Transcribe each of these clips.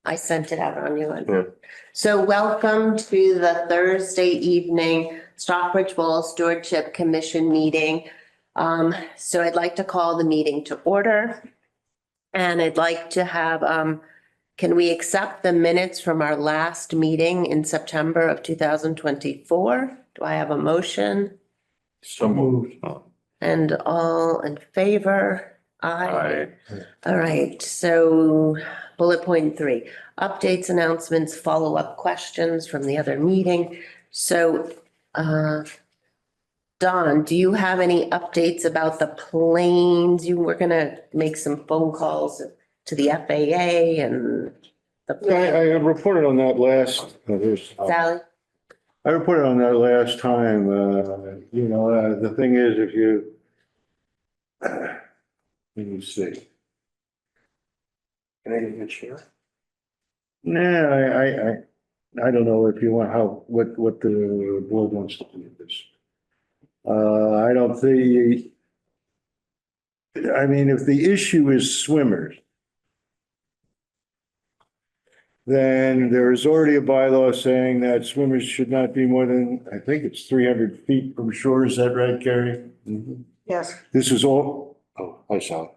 I sent it out on you. Yeah. So welcome to the Thursday evening Stockbridge Bowl Stewardship Commission meeting. So I'd like to call the meeting to order. And I'd like to have, can we accept the minutes from our last meeting in September of 2024? Do I have a motion? So moved. And all in favor? Aye. All right, so bullet point 3, updates, announcements, follow-up questions from the other meeting. So, Don, do you have any updates about the planes? You were gonna make some phone calls to the FAA and I reported on that last, Sally? I reported on that last time, the thing is, if you, let me see. Can I get a chair? Nah, I don't know if you want, what the board wants to do with this. I don't think, I mean, if the issue is swimmers, then there is already a bylaw saying that swimmers should not be more than, I think it's 300 feet from shore. Is that right, Gary? Yes. This is all, oh, I saw it.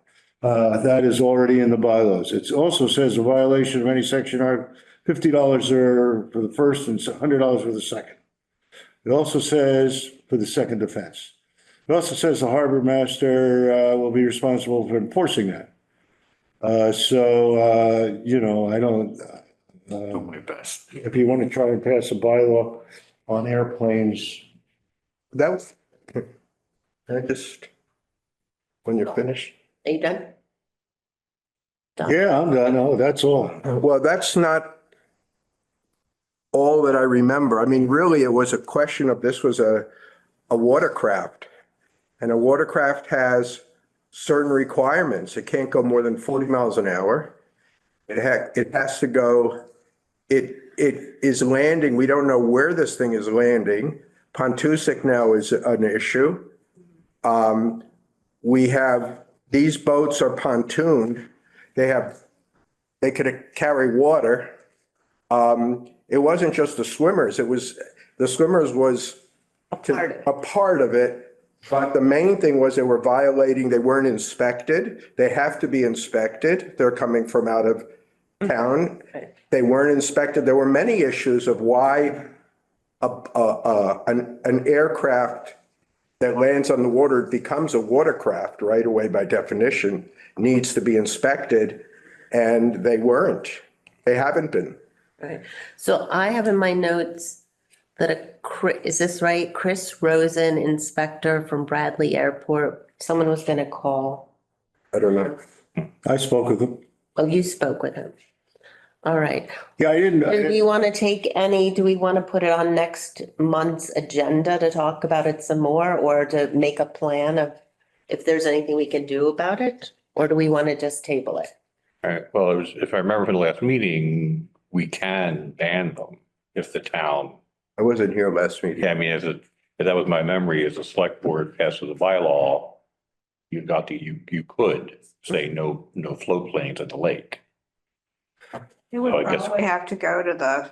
That is already in the bylaws. It also says a violation of any section are $50 or for the first and $100 for the second. It also says for the second offense. It also says the harbor master will be responsible for enforcing that. I don't. Do my best. If you want to try and pass a bylaw on airplanes. That was, when you're finished. Are you done? Yeah, I'm done. Oh, that's all. Well, that's not all that I remember. I mean, really, it was a question of, this was a watercraft. And a watercraft has certain requirements. It can't go more than 40 miles an hour. It has to go, it is landing. We don't know where this thing is landing. Pontusic now is an issue. We have, these boats are pontooned. They could carry water. It wasn't just the swimmers. The swimmers was a part of it. But the main thing was they were violating, they weren't inspected. They have to be inspected. They're coming from out of town. They weren't inspected. There were many issues of why an aircraft that lands on the water becomes a watercraft right away by definition, needs to be inspected, and they weren't. They haven't been. Right. So I have in my notes that is this right? Chris Rosen, inspector from Bradley Airport. Someone was going to call. I don't know. I spoke with them. Oh, you spoke with him. All right. Yeah, I didn't. Do you want to do we want to put it on next month's agenda to talk about it some more, or to make a plan of if there's anything we can do about it? Or do we want to just table it? All right, well, it was, if I remember from the last meeting, we can ban them if the town, I wasn't here last meeting. yeah, I mean, that was my memory, as a select board passes a bylaw, you could say no float planes at the lake. It would So I guess- probably have to go to the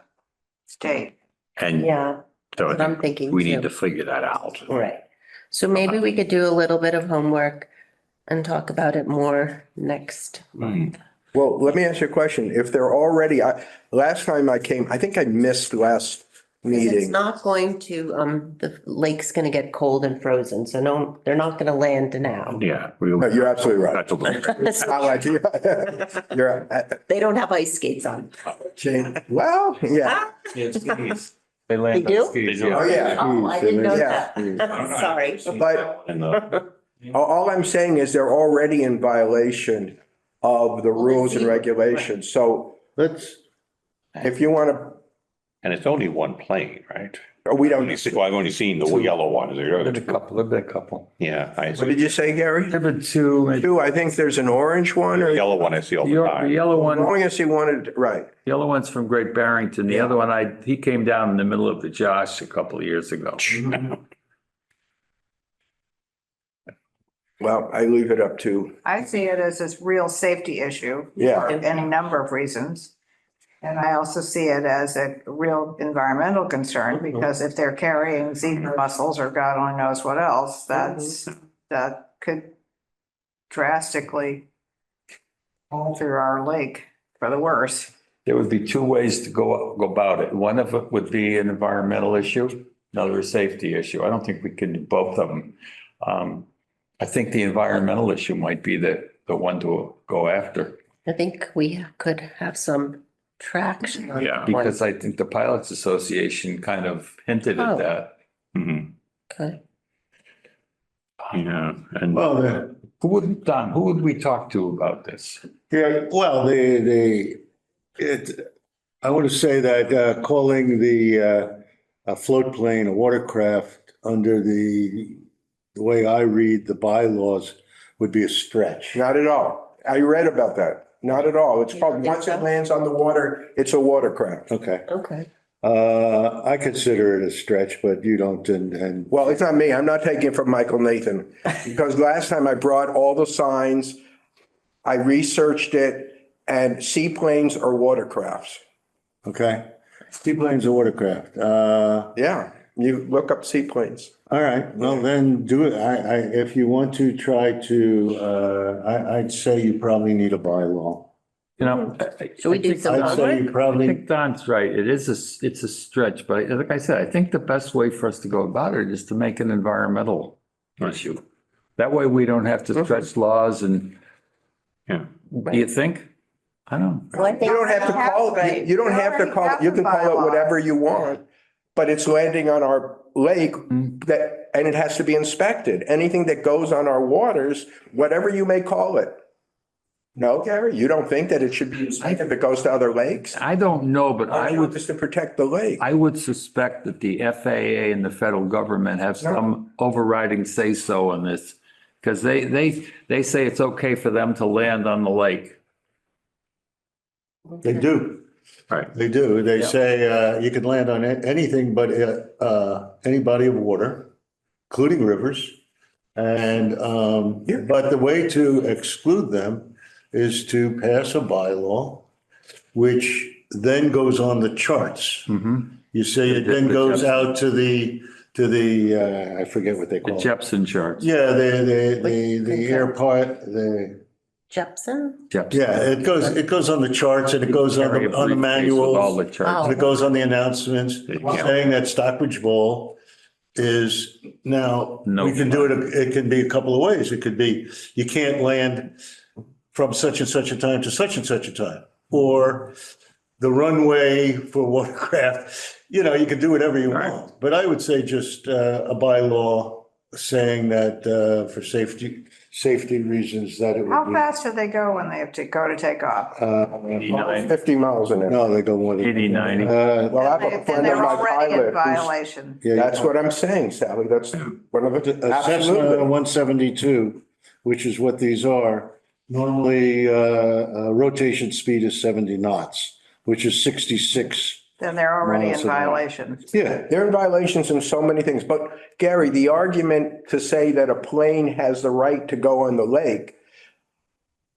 state. And Yeah, so that's what I'm thinking we too. need to figure that out. Right. So maybe we could do a little bit of homework and talk about it more next month. Well, let me ask you a question. If they're already, last time I came, I think I missed last It's meeting. not going to, the lake's gonna get cold and frozen, so no, they're not gonna land now. Yeah. No, you're absolutely right. That's a little. It's not like you- You're, They don't have ice skates on. well, yeah. They They land do? on skis. Oh, yeah. Oh, I didn't know Yeah. that. Sorry. But And the, all I'm saying is they're already in violation of the rules and regulations. So Let's, if you want to, and it's only one plane, right? we don't, Well, I've only seen the yellow ones. There've been a couple. Yeah, what did you say, Gary? There've been two. Two, I think there's an orange one The or. yellow one I see all the The time. yellow I'm one, going to see one, right. yellow one's from Great Barrington. The other one, he came down in the middle of the Josh a couple of years ago. Well, I leave it up to, I see it as a real safety issue. Yeah. For any number of reasons. And I also see it as a real environmental concern because if they're carrying zebra mussels or God only knows what else, that could drastically alter our lake for the worse. There would be two ways to go about it. One of it would be an environmental issue, another a safety issue. I don't think we can do both of them. I think the environmental issue might be the one to go after. I think we could have some traction. on Yeah. that one. Because I think the Pilots Association kind of hinted Oh. at that. Mhm. Okay. Yeah, and Well, Don, who would we talk to about this? yeah, well, I want to say that calling a floatplane a watercraft under the way I read the bylaws would be a stretch. Not at all. I read about that. Not at all. It's You called, don't think once it so? lands on the water, it's a watercraft. Okay. Okay. I consider it a stretch, but you don't, and Well, it's not me. I'm not taking it from Michael Nathan. Because last time I brought all the signs, I researched it, and seaplanes are watercrafts. okay. Seaplane's a watercraft. Yeah, you look up seaplanes. All right, well, then do it. If you want to try to, I'd say you probably need a bylaw. You know. Should we do some I'd say you I probably, think Don's right. It's a stretch, but like I said, I think the best way for us to go about it is to make an environmental issue. That way we don't have to stretch laws and, yeah, do you think? I don't know. Well, I think You don't have to call it, you don't have to call it, you can call it whatever you want, but it's landing on our lake that, and it has to be inspected. Anything that goes on our waters, whatever you may call it. No, Gary, you don't think that it should be inspected if it goes to other lakes? I don't know, but I would, Just to protect the lake. I would suspect that the FAA and the federal government have some overriding say-so on this. Because they say it's okay for them to land on the lake. they do. right. They do. They Yeah. say you can land on anything but any body of water, including rivers. And but the way to exclude them is to pass a bylaw, which then goes on the charts. You say it then goes out to the I forget what they The call it. Jepson charts. Yeah, the air part, Jepson? Jepson. yeah, it goes on the charts and it goes on Carry a the briefcase with all manuals. the charts. And it goes on the announcements saying that Stockbridge Bowl is now, No we can do it, it can be a couple of ways. It could be, you can't land from such and such a time to such and such a time. Or the runway for watercraft, you know, you can do whatever you want. But I would say just a bylaw saying that for safety reasons that it How would be. fast do they go when they have to go to take off? 50 miles an hour. No, they go more than. 80, 90. Well, I have a Then friend of they're my already in pilot. violation. That's what I'm saying, Sally. That's one of the, Cessna absolutely. 172, which is what these are, normally rotation speed is 70 knots, which is 66. Then they're already in Miles an hour. violation. Yeah, they're in violations in so many things. But Gary, the argument to say that a plane has the right to go on the lake,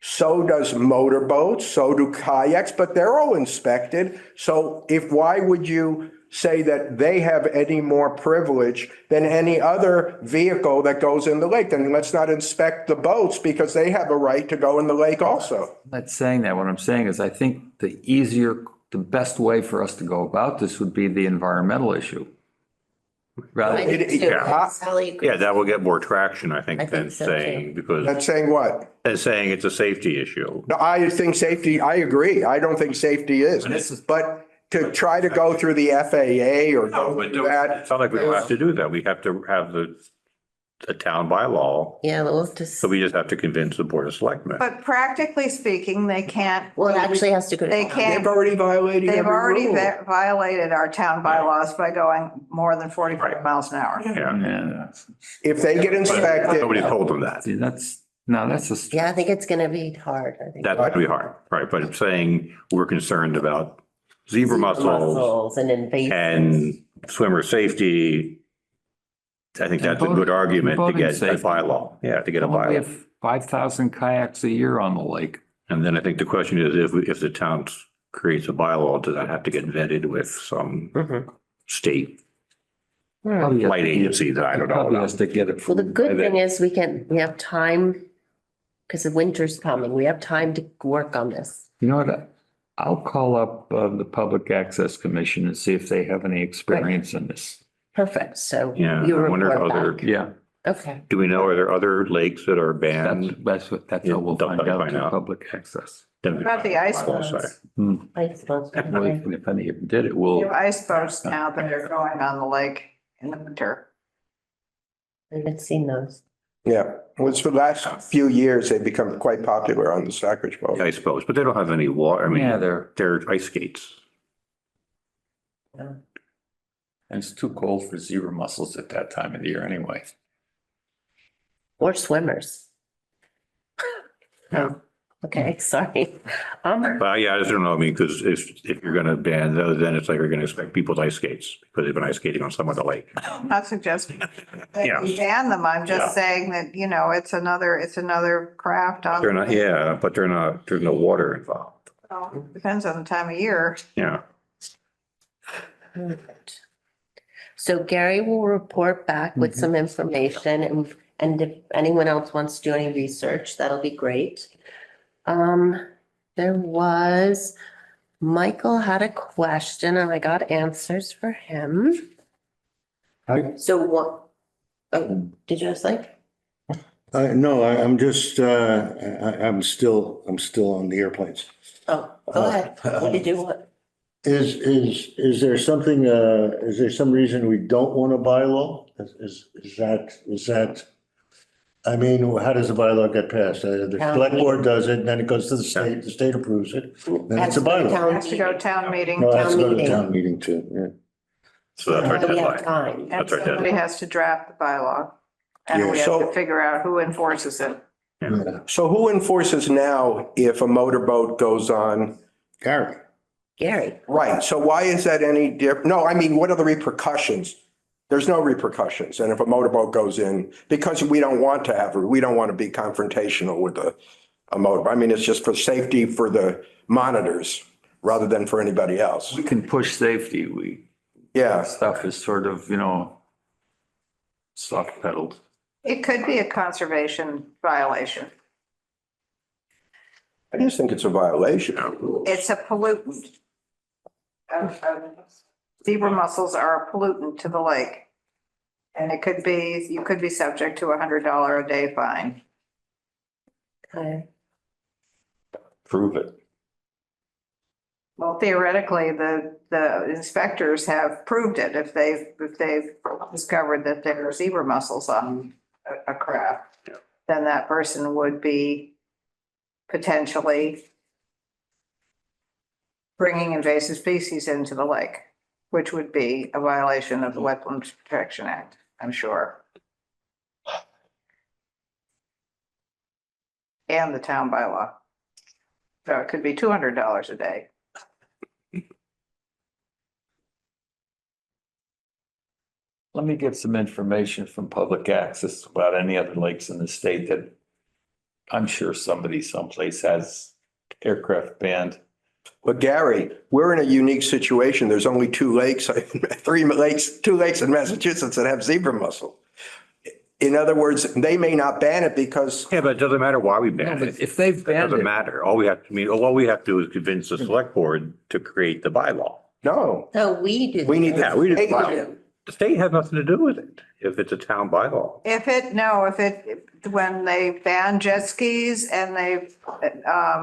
so does motorboats, so do kayaks, but they're all inspected. So why would you say that they have any more privilege than any other vehicle that goes in the lake? Then let's not inspect the boats because they have a right to go in the lake also. I'm not saying that. What I'm saying is I think the best way for us to go about this would be the environmental issue. I Rather, do too. yeah. Sally. Yeah, that will get more traction, I I think, think than so, saying, because, That's saying what? than saying it's a safety issue. No, I think safety, I agree. I don't think safety is. And this is- But to try to go through the FAA or No, go but through that, it's not like we don't have to do that. We have to have a town bylaw. Yeah, we'll just, So we just have to convince the Board of Selectmen. But practically speaking, they can't. well, it actually has to go to. They they've can't, already violated they've every already rule. violated our town bylaws by going more than 45 miles an hour. Yeah, yeah, If they get but inspected, nobody told them that. see, that's a. Yeah, I think it's gonna be hard. I think. That's going to be hard, right? But it's saying we're concerned about zebra mussels Mussels and invasives. and swimmer safety. I think that's a good argument to get a safety. bylaw. Yeah, to get a Well, we bylaw. have 5,000 kayaks a year on the lake. And then I think the question is if the town's creates a bylaw, does that have to get vetted with some Mhm. state Hmm. light agency that I don't know Probably about? has to get it. Well, the from- good thing is we have time, because the winter's coming, we have time to work on this. You know what? I'll call up the Public Access Commission and see if they have any experience in this. Perfect, so Yeah, you I wonder if report other, back. Yeah, Okay, do we know, are there other lakes that are banned? that's Yeah, how we'll that's find how you out find through out. public access. About the ice boats? I suppose, Well, okay. if any of them did it, We we'll. have ice boats now that are going on the lake in the winter. I haven't seen those. Yeah, well, it's for the last few years, they've become quite popular on the Stockbridge boat. I suppose, but they don't have any water. I mean, Yeah, they're ice skates. and it's too cold for zebra mussels at that time of the year anyway. Or swimmers. Oh, okay, sorry. But yeah, I just don't know. I mean, because if you're gonna ban those, then it's like you're gonna expect people's ice skates because they've been ice skating on some other lake. I'm not suggesting that Yeah. you ban them. I'm Yeah. just saying that, you know, it's another craft on. They're not, yeah, but they're not, there's no water involved. Well, depends on the time of year. Yeah. So Gary will report back with some information and if anyone else wants to do any research, that'll be great. There was, Michael had a question and I got answers for him. So what, oh, did you just like? No, I'm just, I'm still on the airplanes. Oh, go ahead. What did you want? Is there something, is there some reason we don't want a bylaw? Is that, I mean, how does a bylaw get passed? The select board does it, and then it goes to the state approves it, then it's a bylaw. Has to go to town meeting. No, it has to go to meeting. town meeting too, yeah. So that's our Do we have deadline. time? And That's our somebody deadline. has to draft the bylaw. And we Yeah. have to So- figure out who enforces it. Yeah. So who enforces now if a motorboat goes on? Gary, Gary. Right, so why is that any different? No, I mean, what are the repercussions? There's no repercussions. And if a motorboat goes in, because we don't want to be confrontational with a motorboat. I mean, it's just for safety for the monitors rather than for anybody else. We can push safety. Yeah, Stuff is sort of, soft pedaled. It could be a conservation violation. I just think it's a violation. It's a pollutant. Zebra mussels are a pollutant to the lake. And you could be subject to $100 a day fine. Okay. Prove it. Well, theoretically, the inspectors have proved it if they've discovered that there are zebra mussels on a craft. Then that person would be potentially bringing invasive species into the lake, which would be a violation of the Wetlands Protection Act, I'm sure. And the town bylaw. So it could be $200 a day. Let me get some information from public access about any other lakes in the state that I'm sure somebody someplace has aircraft banned. But Gary, we're in a unique situation. There's only two lakes in Massachusetts that have zebra mussel. In other words, they may not ban it because, Yeah, but it doesn't matter why we No, ban but it. if they've It banned doesn't it, matter. All we have to do is convince the select board to create the bylaw. no, So we do. we need Yeah, we the did. state to. The state has nothing to do with it if it's a town bylaw. When they banned jet skis and they've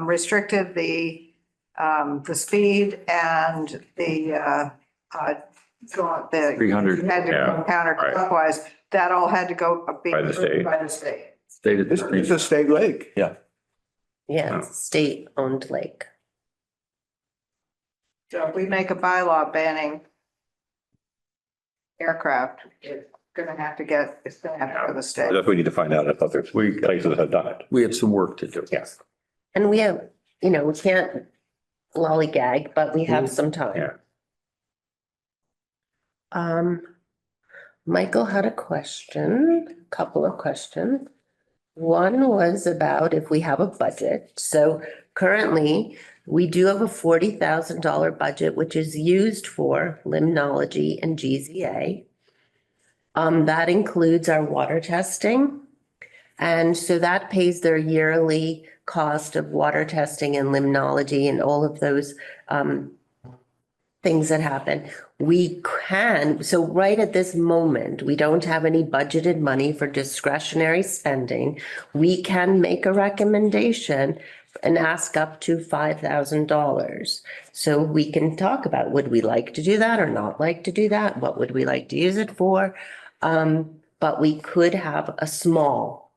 restricted the speed and the 300, had to Yeah, go counterclockwise, that all had to go be By the state. approved by the state. stated. It's a state lake. Yeah, Yeah, it's a state-owned lake. So if we make a bylaw banning aircraft, it's gonna have to go to the state. That's what we need to find out if other places that have done it. we have some work to do. Yes. And we have, we can't lollygag, but we have some time. Yeah. Michael had a couple of questions. One was about if we have a budget. So currently, We do have a $40,000 budget, which is used for limnology and GZA. That includes our water testing. And so that pays their yearly cost of water testing and limnology and all of those things that happen. We can, so right at this moment, we don't have any budgeted money for discretionary spending. We can make a recommendation and ask up to $5,000. So we can talk about, would we like to do that or not like to do that? What would we like to use it for? But we could have a small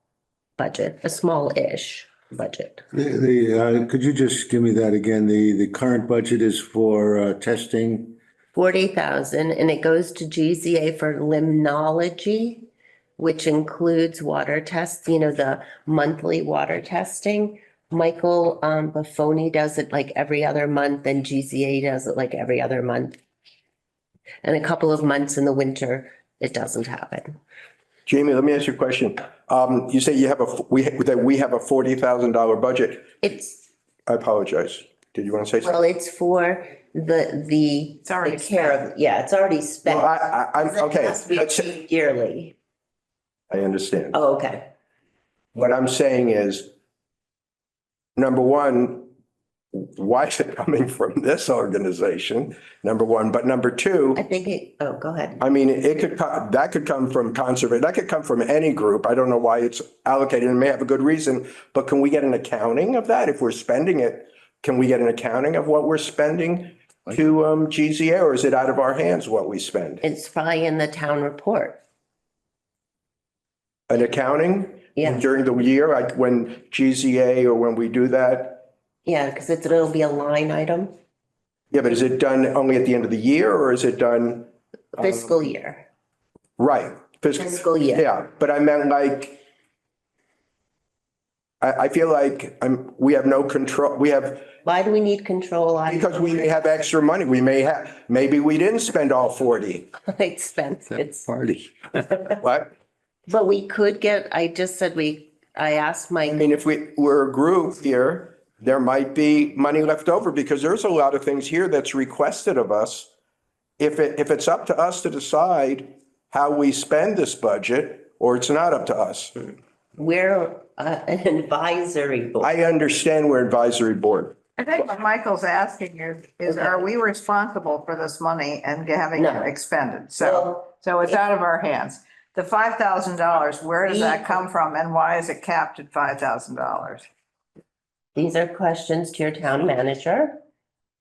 budget, a small-ish budget. Could you just give me that again? The current budget is for testing. 40,000, and it goes to GZA for limnology, which includes water tests, the monthly water testing. Michael Buffoni does it like every other month, and GZA does it like every other month. And a couple of months in the winter, it doesn't happen. Jamie, let me ask you a question. You say you have we have a $40,000 budget. I apologize. Did you want to say something? Well, it's for the already care of, yeah, it's already spent. Well, I'm, okay. It has to be paid yearly. I understand. Oh, okay. What I'm saying is, number one, why is it coming from this organization? Number one, but number two, I think go ahead. I mean, that could come from conservation, that could come from any group. I don't know why it's allocated, and may have a good reason, but can we get an accounting of that? If we're spending it, can we get an accounting of what we're spending to GZA, or is it out of our hands what we spend? It's probably in the town report. An accounting? Yeah. During the year, like when GZA or when we do that? Yeah, because it'll be a line item, Yeah, but is it done only at the end of the year, or is it done? fiscal year, Right. fiscal year. Yeah, but I meant like, I feel like we have no control. Why do we need control on? Because we may have extra money. Maybe we didn't spend all 40. It's Party. What? but we could get, I asked I Mike, mean, if we're a group here, there might be money left over because there's a lot of things here that's requested of us. If it's up to us to decide how we spend this budget, or it's not up to us. we're an advisory board. I understand we're advisory board. I think what Michael's asking is, are we responsible for this money and having it No. expended? Well, So it's out of our hands. The $5,000, where does that come from and why is it capped at $5,000? These are questions to your town manager.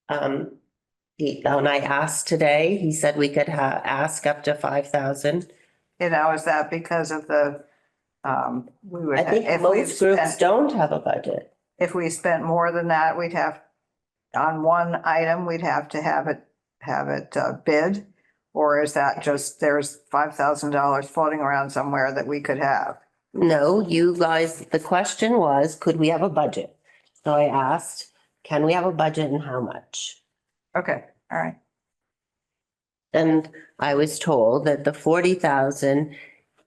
And I asked today, he said we could ask up to 5,000. Is that because of the, we would. I think if we most groups spent- don't have a budget. If we spent more than that, we'd have, on one item, we'd have to have it bid? Or is that just, there's $5,000 floating around somewhere that we could have? No, you guys, the question was, could we have a budget? So I asked, can we have a budget and how much? Okay, all right. And I was told that the 40,000,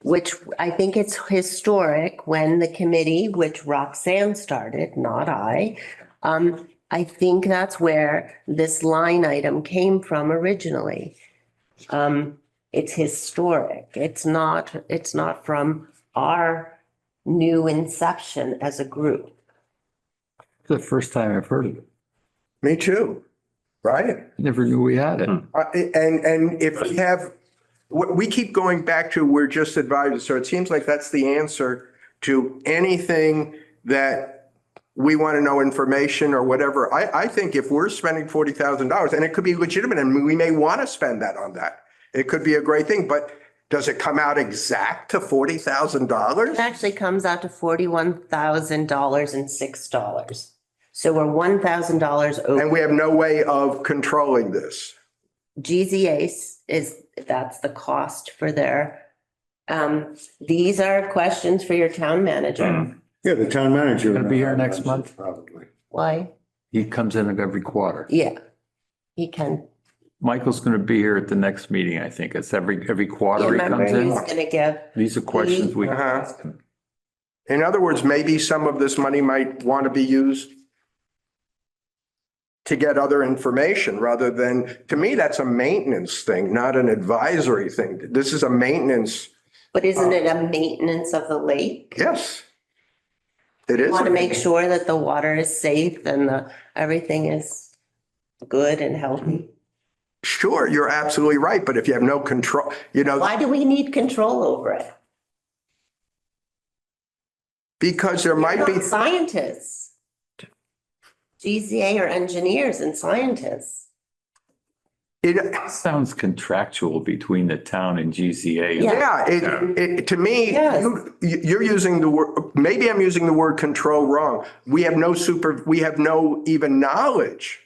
which I think it's historic when the committee, which Roxanne started, not I think that's where this line item came from originally. It's historic. It's not from our new inception as a group. It's the first time I've heard of it. Me too, right? Never knew we had it. And if we have, we keep going back to we're just advisors, so it seems like that's the answer to anything that we want to know information or whatever. I think if we're spending $40,000, and it could be legitimate, and we may want to spend that on that, it could be a great thing, but does it come out exact to It $40,000? actually comes out to $41,006. So we're $1,000 over. And we have no way of controlling this. GZA that's the cost for their, these are questions for your town manager. Yeah, the town manager. Gonna be here next month? Probably. Why? He comes in every quarter. Yeah, he can. Michael's gonna be here at the next meeting, I think. It's every quarter he Remember, comes he's in. gonna give, These are questions we can Uh-huh. ask him. In other words, maybe some of this money might want to be used to get other information rather than, to me, that's a maintenance thing, not an advisory thing. This is a maintenance. But isn't it a maintenance of the lake? Yes. It is. Want to make sure that the water is safe and everything is good and healthy. Sure, you're absolutely right. But if you have no control, Why do we need control over it? because there might be, We're not scientists. GZA are engineers and scientists. Sounds contractual between the town and GZA. Yeah. to me, Yes. you're using the word, maybe I'm using the word control wrong. We have no even knowledge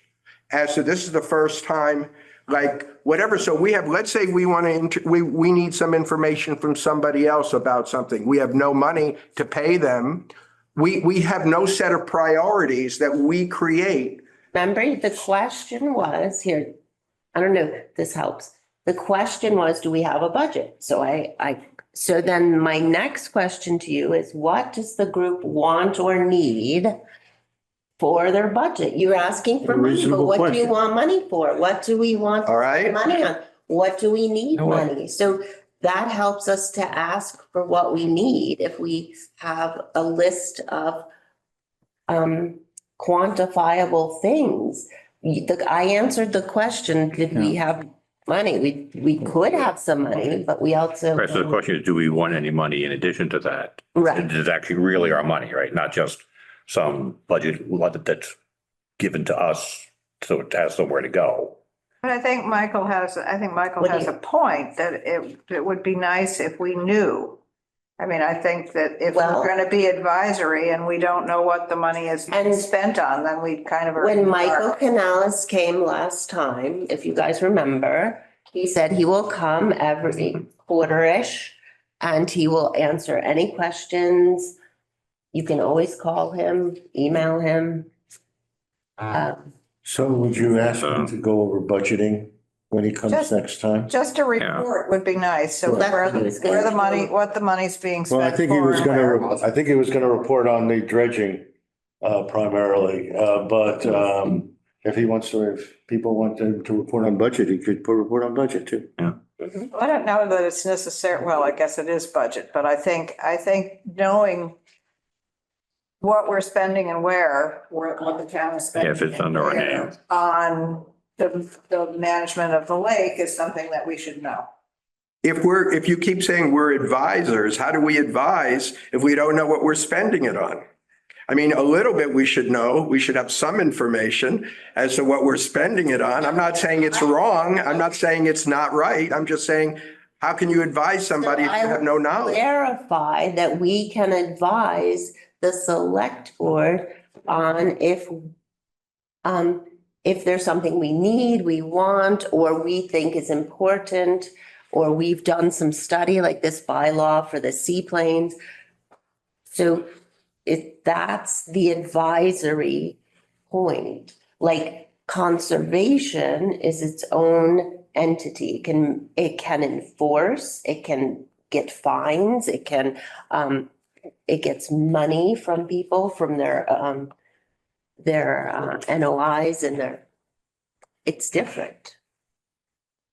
as to this is the first time, like whatever. So let's say we want to, we need some information from somebody else about something. We have no money to pay them. We have no set of priorities that we create. Remember, the question was here, I don't know if this helps. The question was, do we have a budget? So so then my next question to you is, what does the group want or need for their budget? You're asking for A money, but reasonable what do you question. want money for? What do we want All right. money on? What do we need know what? money? So that helps us to ask for what we need if we have a list of quantifiable things. I answered the question, did we have money? We could have some money, but we also. Right, so the question is, do we want any money in addition to that? Right. It is actually really our money, right? Not just some budget that's given to us, so it has somewhere to go. But I think Michael has a point that it would be nice if we knew. I mean, I think that if Well- we're going to be advisory and we don't know what the money is And- spent on, then we kind of. are- When Michael Canales came last time, if you guys remember, he said he will come every quarter-ish and he will answer any questions. You can always call him, email him. So would you ask him to go over budgeting when he comes Just- next time? Just a report would be nice. So Well, that's where, what he was where gonna the money, do. what the money's being Well, spent I think he was for and where it gonna, was. I think he was gonna report on the dredging, but, if he wants to, if people want him to report on budget, he could report on budget too. I don't know that it's necessary, well, I guess it is budget, but I think knowing what we're spending and where, what the town is spending. If it's under our and where name. On the management of the lake is something that we should know. If you keep saying we're advisors, how do we advise if we don't know what we're spending it on? I mean, a little bit we should know. We should have some information as to what we're spending it on. I'm not saying it's wrong. I'm not saying it's not right. I'm just saying, how can you advise somebody if you have no knowledge? Clarify that we can advise the select board on if there's something we need, we want, or we think is important, or we've done some study like this bylaw for the seaplanes. So that's the advisory point. Like conservation is its own entity. It can enforce, it can get fines, it gets money from people from their NOIs and it's different.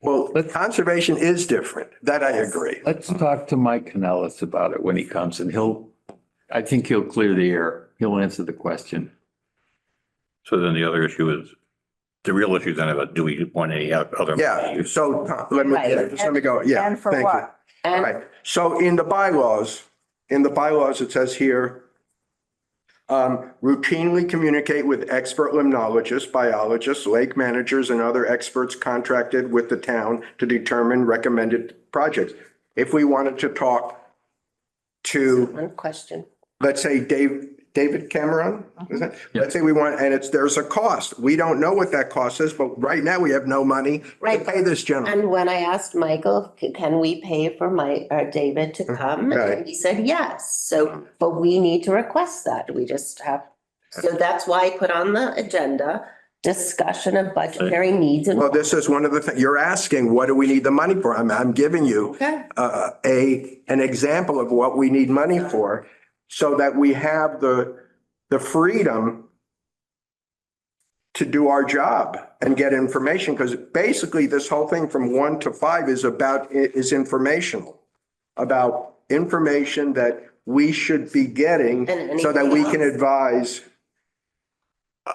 Well, conservation is different. That I agree. Let's talk to Mike Canales about it when he comes and I think he'll clear the air. He'll answer the question. So then the other issue is, the real issue then about, do we want any other? Yeah, so let me go. Yeah. And for thank you. what? All And right, so in the bylaws, it says here, routinely communicate with expert limnologists, biologists, lake managers, and other experts contracted with the town to determine recommended projects. If we wanted to talk to, one question. let's say, David Cameron, is it? Yeah. Let's say we want, and there's a cost. We don't know what that cost is, but right now we have no money to Right. pay this gentleman. And when I asked Michael, can we pay for David to come? Right. And he said, yes. So, but we need to request that. We just have, so that's why I put on the agenda, discussion of budgetary needs and. Well, this is one of the things, you're asking, what do we need the money for? I'm giving you Okay. an example of what we need money for, so that we have the freedom to do our job and get information, because basically this whole thing from 1 to 5 is informational, about information that we should be getting And so that we anything can else? advise.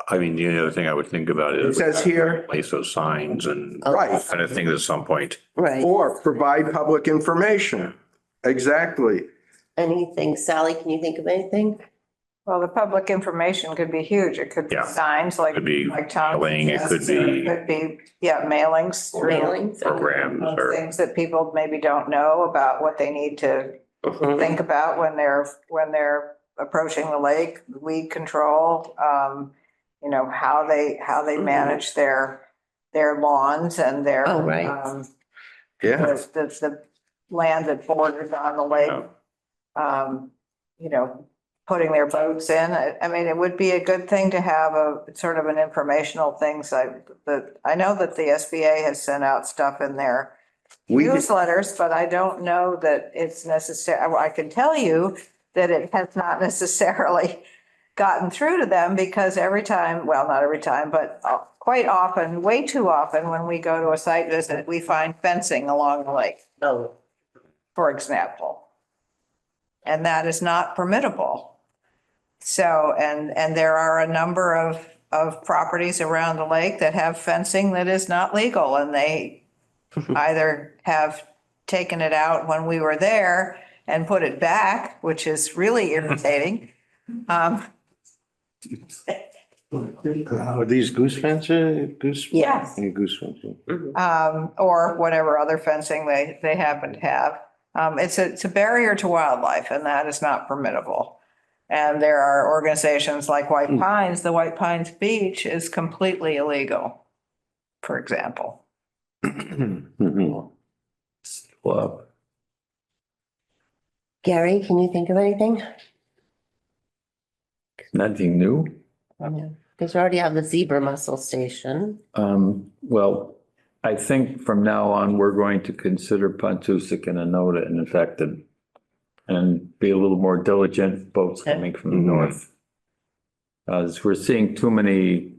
I mean, the other thing I would think about It is says here, place those signs and right, kind of things at some point. Right. or provide public information. Exactly. Anything, Sally, can you think of anything? Well, the public information could be huge. It could be Yeah. signs like. Could be like Tom mailing, it could suggested. be- Could be, yeah, mailings. Mailings? Programs Of or. things that people maybe don't know about what they need to Mhm. think about when they're approaching the lake, weed control, you know, how they manage their lawns and their. Oh, right. Yeah. The land that borders on the lake. You know, putting their boats in. I mean, it would be a good thing to have a sort of an informational thing. So that I know that the SBA has sent out stuff in their We did- newsletters, but I don't know that it's necessary. I can tell you that it has not necessarily gotten through to them because every time, well, not every time, but quite often, way too often, when we go to a site visit, we find fencing along the lake, Oh, for example. And that is not permittable. So, and there are a number of properties around the lake that have fencing that is not legal, and they either have taken it out when we were there and put it back, which is really irritating. Are these goose fences? Yes. Goose fences. Or whatever other fencing they happen to have. It's a barrier to wildlife, and that is not permittable. And there are organizations like White Pines. The White Pines Beach is completely illegal, for example. Well, Gary, can you think of anything? nothing new. Because we already have the zebra mussel station. Well, I think from now on, we're going to consider Pontusic and Anota infected and be a little more diligent, boats coming from the north. As we're seeing too many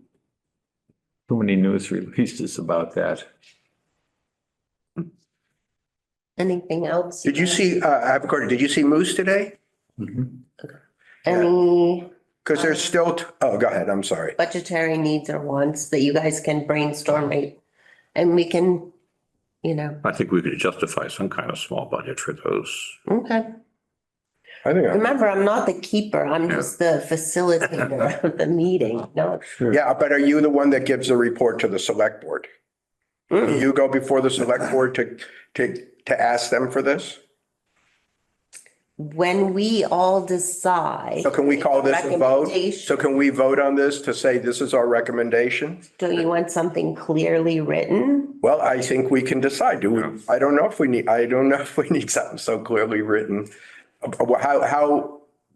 news releases about that. Anything else? Did you see, I have a question. Did you see moose today? Any Because there's still, oh, go ahead. I'm sorry. budgetary needs or wants that you guys can brainstorm right? And we can, you know, I think we could justify some kind of small budget for those. okay. I think, Remember, I'm not the keeper. I'm just the facilitator of the meeting. No. yeah, but are you the one that gives a report to the select board? Do you go before the select board to ask them for this? When we all decide. So can we call this a vote? Recommendation. So can we vote on this to say this is our recommendation? Do you want something clearly written? Well, I think we can decide. Do we? I don't know if we need something so clearly written.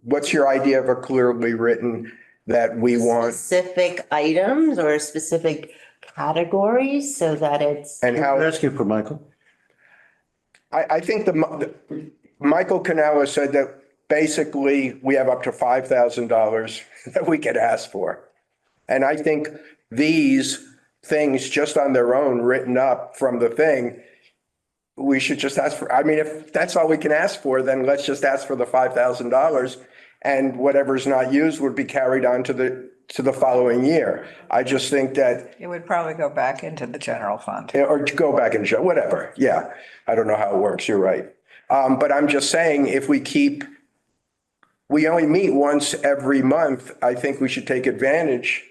What's your idea of a clearly written that we want? Specific items or specific categories so that it's. And how? Ask you for Michael. I think Michael Canella said that basically we have up to $5,000 that we could ask for. And I think these things just on their own written up from the thing, we should just ask for, I mean, if that's all we can ask for, then let's just ask for the $5,000 and whatever's not used would be carried on to the following year. I just think that, It would probably go back into the general fund. or to go back and show, whatever. Yeah. I don't know how it works. You're right. But I'm just saying, if we only meet once every month, I think we should take advantage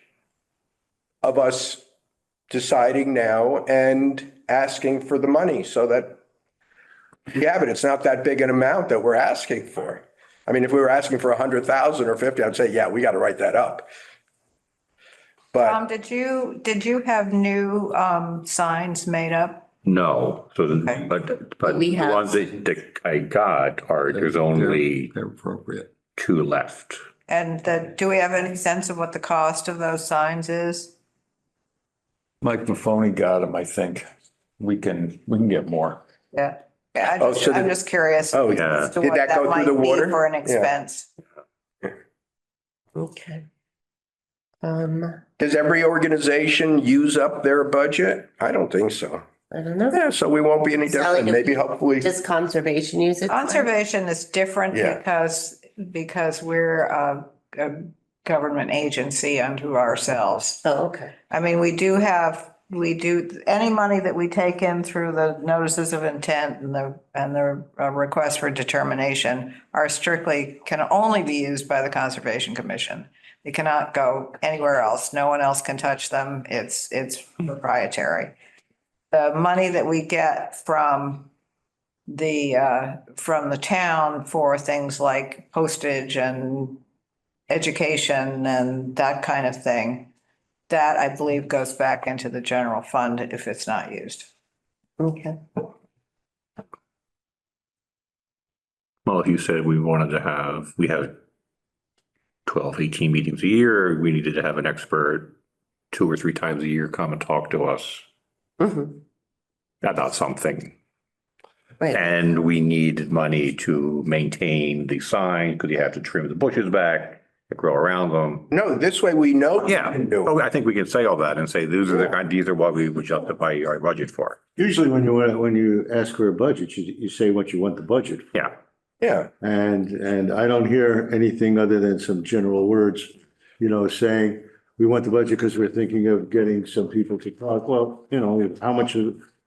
of us deciding now and asking for the money so that we have it. It's not that big an amount that we're asking for. I mean, if we were asking for 100,000 or 50, I'd say, yeah, we got to write that up. But Did you have new signs made up? No, so Okay. but We the have- ones that I got there's only They're appropriate. 2 left. And do we have any sense of what the cost of those signs is? Mike Buffoni got them, I think. We can get more. Yeah. Yeah, Oh, so I'm the- just curious. Oh, yeah. as to Did what that go through might the be water? For an Yeah. expense. Okay. Does every organization use up their budget? I don't think so. I don't know. Yeah, so we won't be any Sally, different. Maybe hopefully. Does conservation use it? Conservation is different Yeah. because we're a government agency unto ourselves. Oh, okay. I mean, we do, any money that we take in through the notices of intent and the request for determination are strictly, can only be used by the Conservation Commission. It cannot go anywhere else. No one else can touch them. It's proprietary. The money that we get from the town for things like postage and education and that kind of thing, that I believe goes back into the general fund if it's not used. Okay. Well, if you said we have 12, 18 meetings a year, we needed to have an expert 2 or 3 times a year come and talk to us Mhm. about something. Right. And we needed money to maintain the sign because you have to trim the bushes back, to grow around them. No, this way we know. what we Yeah, can do. oh, I think we can say all that and say, these are what we would justify our budget for. Usually when you ask for a budget, you say what you want the budget for. Yeah. Yeah, And I don't hear anything other than some general words, saying we want the budget because we're thinking of getting some people to talk. Well, how much,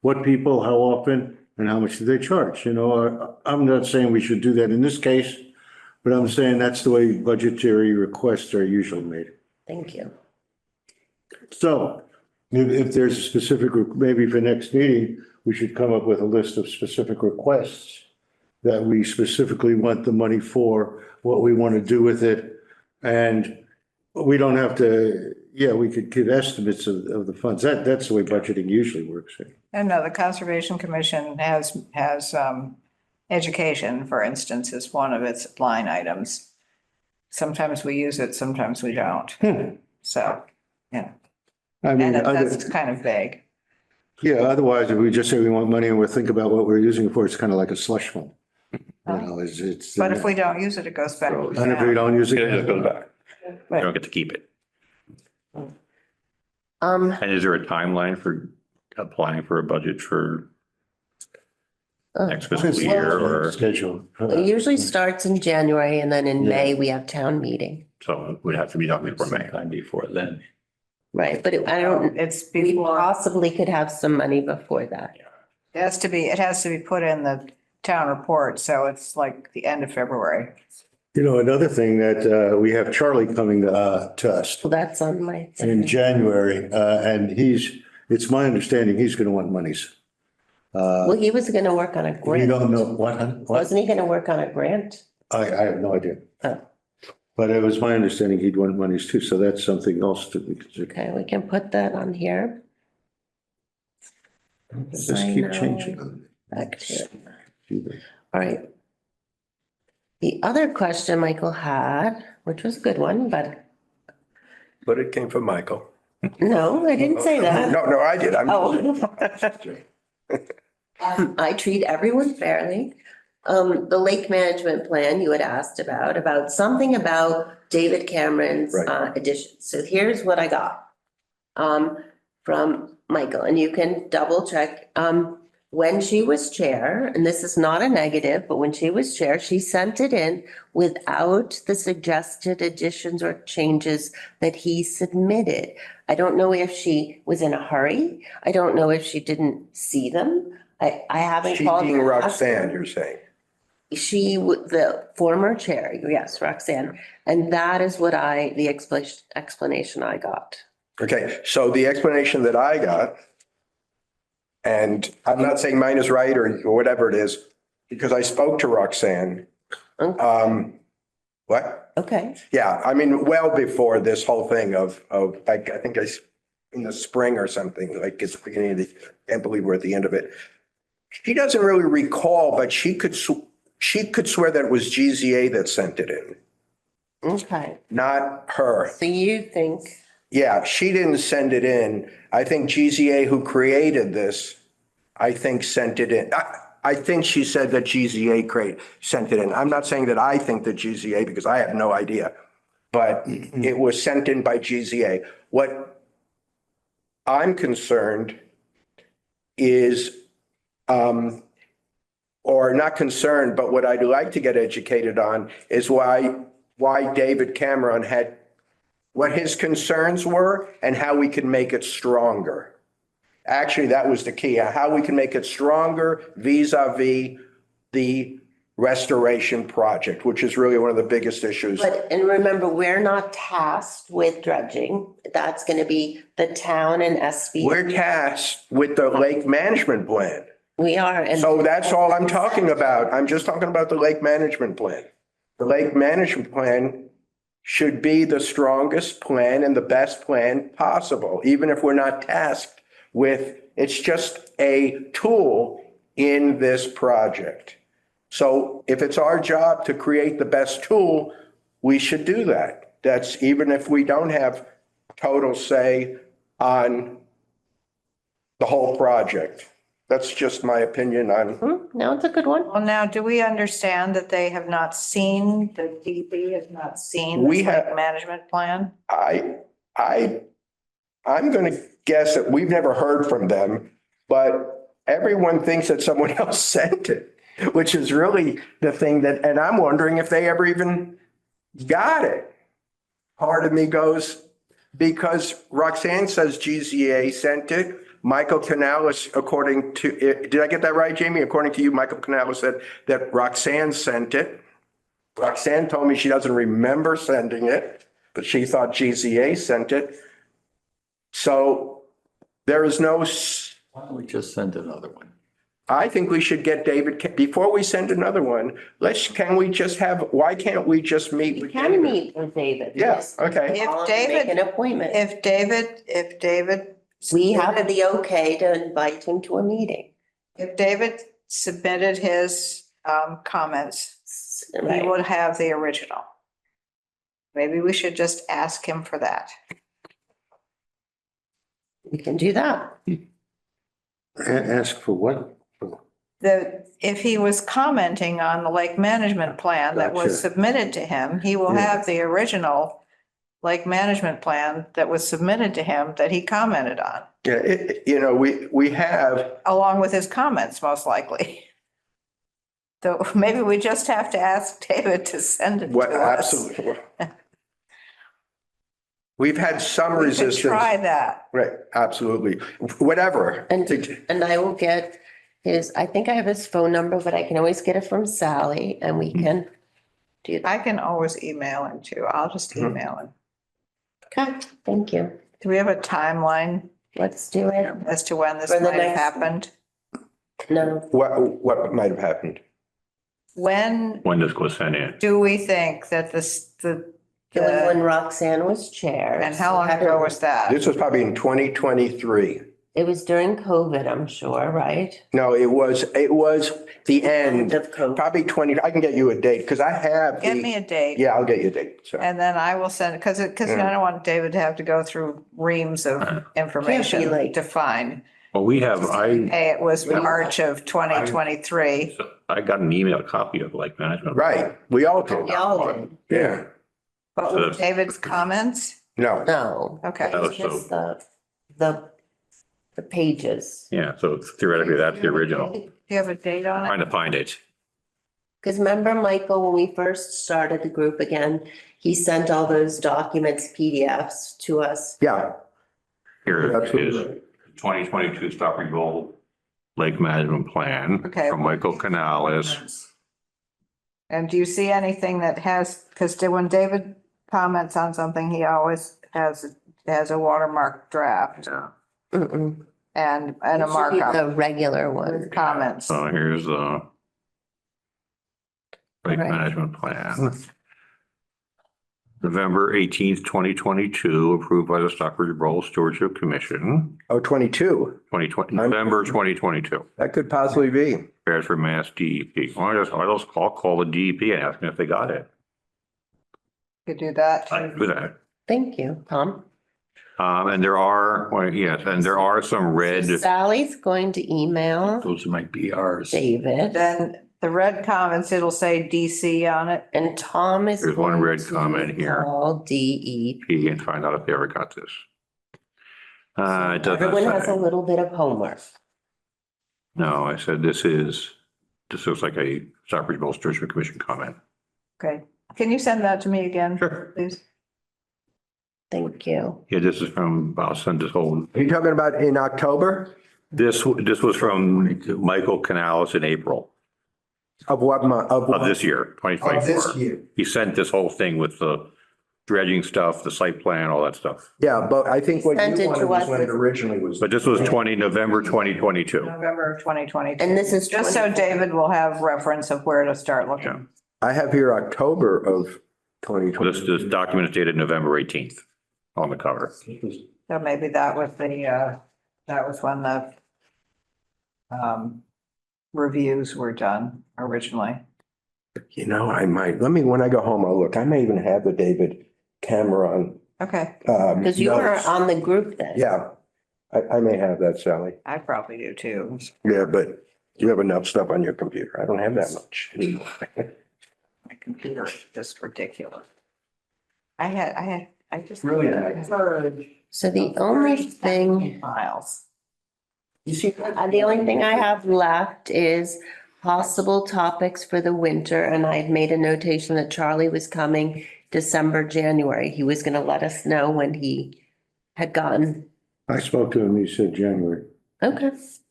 what people, how often, and how much do they charge? I'm not saying we should do that in this case, but I'm saying that's the way budgetary requests are usually made. Thank you. So if there's a specific, maybe for next meeting, we should come up with a list of specific requests that we specifically want the money for, what we want to do with it. And we don't have to, we could give estimates of the funds. That's the way budgeting usually works. And no, the Conservation Commission has education, for instance, is one of its line items. Sometimes we use it, sometimes we don't. So, yeah. I mean, And that's kind of vague. otherwise, if we just say we want money and we'll think about what we're using it for, it's kind of like a slush fund. It's. But if we don't use it, it goes back. to the And if we town. don't use it. It just goes back. You don't get to keep it. And is there a timeline for applying for a budget for next fiscal year or? Schedule. It usually starts in January and then in May, we have town meeting. So it would have to be done before May. Time before then. Right, but I don't, It's we before, possibly could have some money before that. it has to be put in the town report, so it's like the end of February. Another thing that we have Charlie coming to us Well, that's on my. in January, and it's my understanding he's going to want monies. Well, he was gonna work on a We grant. don't know what, Wasn't he gonna work on a grant? I have no idea. Oh. But it was my understanding he'd want monies too, so that's something else to consider. Okay, we can put that on here. Just keep Sign changing. Back to it. it. All right. The other question Michael had, which was a good one, but but it came from Michael. no, I didn't say that. No, I did. Oh. I treat everyone fairly. The lake management plan you had asked about something about David Cameron's Right. addition. So here's what I got from Michael, and you can double check. When she was chair, and this is not a negative, but when she was chair, she sent it in without the suggested additions or changes that he submitted. I don't know if she was in a hurry. I don't know if she didn't see them. I haven't She called. being her. Roxanne, you're saying. The former chair, yes, Roxanne. And that is what the explanation I got. Okay, so the explanation that I got, and I'm not saying mine is right or whatever it is, because I spoke to Roxanne. What? Okay, Yeah, I mean, well before this whole thing of like, I think in the spring or something, like it's the beginning of can't believe we're at the end of it. She doesn't really recall, but she could swear that it was GZA that sent it in, okay. not her. So you think, Yeah, she didn't send it in. I think GZA, who created this, I think sent it in. I think she said that GZA sent it in. I'm not saying that I think that GZA, because I have no idea. but it was sent in by GZA. What I'm concerned is, or not concerned, but what I'd like to get educated on is why David Cameron had, what his concerns were and how we can make it stronger. Actually, that was the key, how we can make it stronger vis-a-vis the restoration project, which is really one of the biggest issues. But, and remember, we're not tasked with dredging. That's going to be the town and SB. We're tasked with the lake management plan. We are. And So that's all I'm talking about. I'm just talking about the lake management plan. The lake management plan should be the strongest plan and the best plan possible, even if we're not tasked with, it's just a tool in this project. So if it's our job to create the best tool, we should do that. That's even if we don't have total say on the whole project. That's just my opinion on, no, it's a good one. Well, now, do we understand that they have not seen, the DP has not seen We the have- lake management plan? I'm going to guess that we've never heard from them, but everyone thinks that someone else sent it, which is really the thing that, and I'm wondering if they ever even got it. Part of me goes, because Roxanne says GZA sent it. Michael Canales, according to, did I get that right, Jamie? According to you, Michael Canales said that Roxanne sent it. Roxanne told me she doesn't remember sending it, but she thought GZA sent it. So there is no, Why don't we just send another one? I think we should get David, before we send another one, can we just have, why can't we just meet You with can David? meet with David. Yeah, Just okay. If call him, David- Make an appointment. If David. We have the okay to invite him to a meeting. If David submitted his comments, he Right. would have the original. Maybe we should just ask him for that. We can do that. Ask for what? If he was commenting on the lake management plan that was Gotcha. submitted to him, he will Yeah. have the original lake management plan that was submitted to him that he commented on, Yeah, we have, along with his comments, most likely. So maybe we just have to ask David to send it to what, us. absolutely. We've had some We could resistance. try that. Right, absolutely. Whatever. And I will get his, I think I have his phone number, but I can always get it from Sally and we can do that. I can always email him too. I'll just Mhm. email him. Okay, thank you. Do we have a timeline Let's do it. as to when this For the might have next- happened? No, What might have happened? When When this was sent in. do we think that it was when Roxanne was chair. and how long ago was that? This was probably in 2023. It was during COVID, I'm sure, right? No, it was the End end, of COVID. probably 20, I can get you a date because I have Get me the, a date. yeah, I'll get you a date. So, And then I will send, because I don't want David to have to go through reams of information like- to find. Well, we have, Hey, it was March of 2023. I got an email copy of lake management. right, we all do. Y'all did. Yeah, But with David's comments? no, No. Okay. Oh, It's just the pages. Yeah, so theoretically, that's the original. Do you have a date on Trying it? to find it. Because remember, Michael, when we first started the group again, he sent all those documents, PDFs to us. yeah. Here is Absolutely. 2022 Stockbridge Bowl Lake Management Plan Okay. from Michael Canales. And do you see anything that has, because when David comments on something, he always has a watermark draft Mm-mm. and a It should be markup the regular one. with comments. So here's the Lake Right. Management Plan. November 18th, 2022, approved by the Stockbridge Bowl Stewardship Commission, Oh, 22, 2020, November 2022. that could possibly be. Prepared for Mass DEP. I'll call the DEP and ask them if they got it. Could do that. I can do that. Thank you, Tom. And there are, well, yes, and there are some red, Sally's going to email Those might be ours. David. Then the red comments, it'll say DC on it. And Tom is. There's one going red to comment here. Call DEP. He and find out if they ever got this. It doesn't Everyone has a say. little bit of homework. No, I said this looks like a Stockbridge Bowl Stewardship Commission comment. Okay. Can you send that to me again, Sure. please? Thank you. Yeah, this is from, I'll send this whole, Are you talking about in October? this was from Michael Canales in April Of what month? of this year, Of 2024. this year. He sent this whole thing with the dredging stuff, the site plan, all that stuff. Yeah, but I think what Sent it you to wanted was us when it as- originally was. But this was November 2022. November of 2022. And this is. Just so 24. David will have reference of where to start looking. I have here October of 2020. This document is dated November 18th on the cover. So maybe that was that was when the reviews were done originally. You know, I might, when I go home, I'll look. I may even have the David Cameron. Okay, Because you were notes. on the group then. Yeah, I may have that, Sally. I probably do too. Yeah, but you have enough stuff on your computer. I don't have that much anymore. My computer is just ridiculous. I just. Really nice. So the only thing, Files. You see, the only thing I have left is possible topics for the winter. And I had made a notation that Charlie was coming December, January. He was gonna let us know when he had gotten. I spoke to him, he said January. Okay,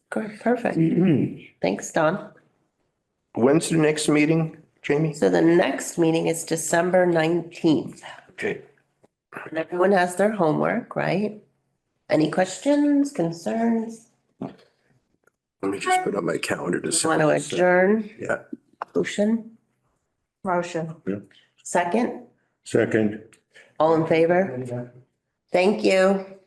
good, perfect. Thanks, Don. When's the next meeting, Jamie? So the next meeting is December 19th. Okay. And everyone has their homework, right? Any questions, concerns? Let me just put on my calendar to. Want to adjourn? Yeah. Motion, Motion. second, Second. all in favor? Thank you.